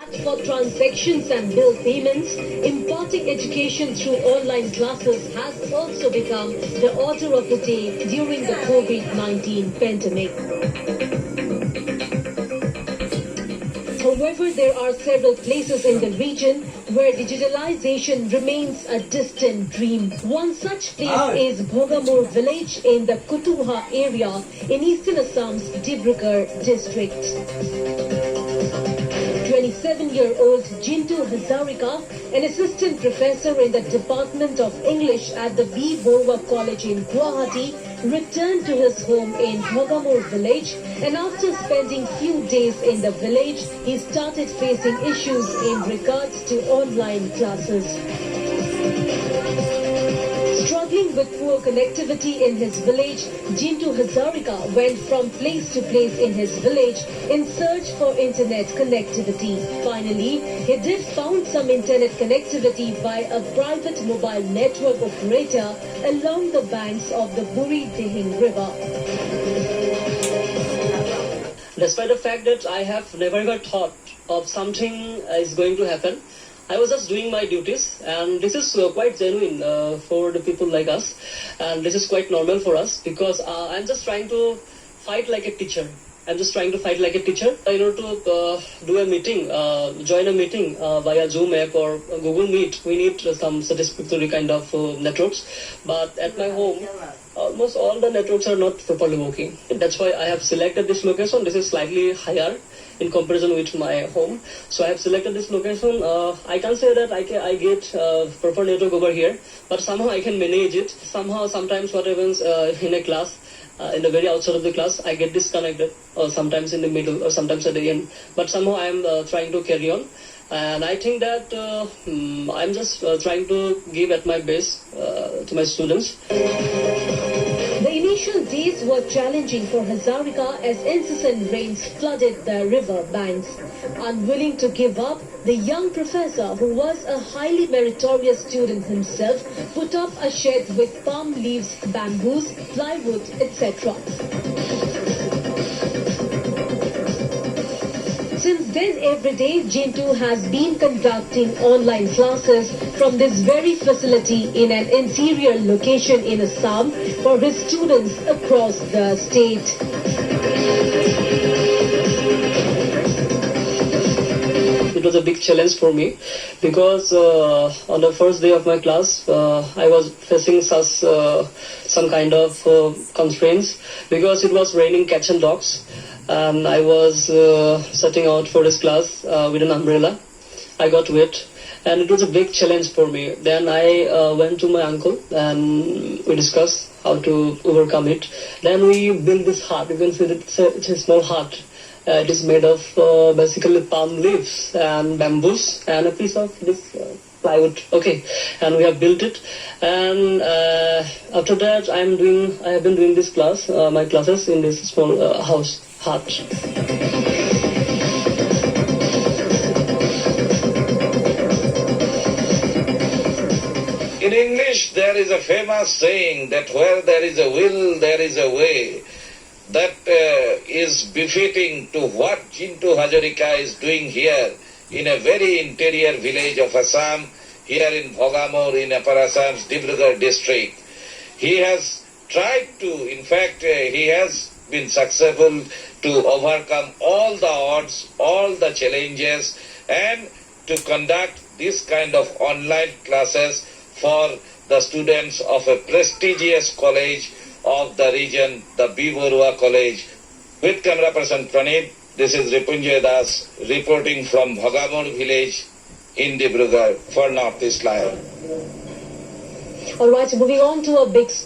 For transactions and bill payments, imparting education through online classes has also become the order of the day during the COVID-19 pandemic. However, there are several places in the region where digitalization remains a distant dream. One such place is Bhogamur village in the Kutuha area in eastern Assam's Dibrugarh district. 27-year-old Jintu Hazarika, an assistant professor in the Department of English at the B. Borwa College in Guwahati, returned to his home in Bhogamur village, and after spending few days in the village, he started facing issues in regards to online classes. Struggling with poor connectivity in his village, Jintu Hazarika went from place to place in his village in search for internet connectivity. Finally, he did found some internet connectivity by a private mobile network operator along the banks of the Buri Dihing River. Despite the fact that I have never ever thought of something is going to happen, I was just doing my duties, and this is quite genuine for the people like us, and this is quite normal for us because I'm just trying to fight like a teacher. I'm just trying to fight like a teacher. In order to do a meeting, join a meeting via Zoom app or Google Meet, we need some satisfactory kind of networks. But at my home, almost all the networks are not properly working. That's why I have selected this location. This is slightly higher in comparison with my home. So I have selected this location. I can't say that I get proper network over here, but somehow I can manage it. Somehow, sometimes what happens in a class, in the very outside of the class, I get disconnected, or sometimes in the middle, or sometimes at the end. But somehow I am trying to carry on. And I think that I'm just trying to give at my best to my students. The initial days were challenging for Hazarika as incessant rains flooded the river banks. Unwilling to give up, the young professor, who was a highly meritorious student himself, put up a shed with palm leaves, bamboos, plywood, etc. Since then, every day, Jintu has been conducting online classes from this very facility in an interior location in Assam for his students across the state. It was a big challenge for me because on the first day of my class, I was facing some kind of constraints because it was raining cats and dogs. And I was setting out for this class with an umbrella. I got wet, and it was a big challenge for me. Then I went to my uncle and we discussed how to overcome it. Then we built this hut. You can see that it's a small hut. It is made of basically palm leaves and bamboos and a piece of this plywood. Okay, and we have built it. And after that, I have been doing this class, my classes in this small hut. In English, there is a famous saying that where there is a will, there is a way. That is befitting to what Jintu Hazarika is doing here in a very interior village of Assam, here in Bhogamur, in Upper Assam's Dibrugarh district. He has tried to, in fact, he has been successful to overcome all the odds, all the challenges, and to conduct this kind of online classes for the students of a prestigious college of the region, the B. Borwa College. With camera person Pranit, this is Ripunjay Das reporting from Bhogamur village in Dibrugarh for Northeast Live. All right, moving on to a big story.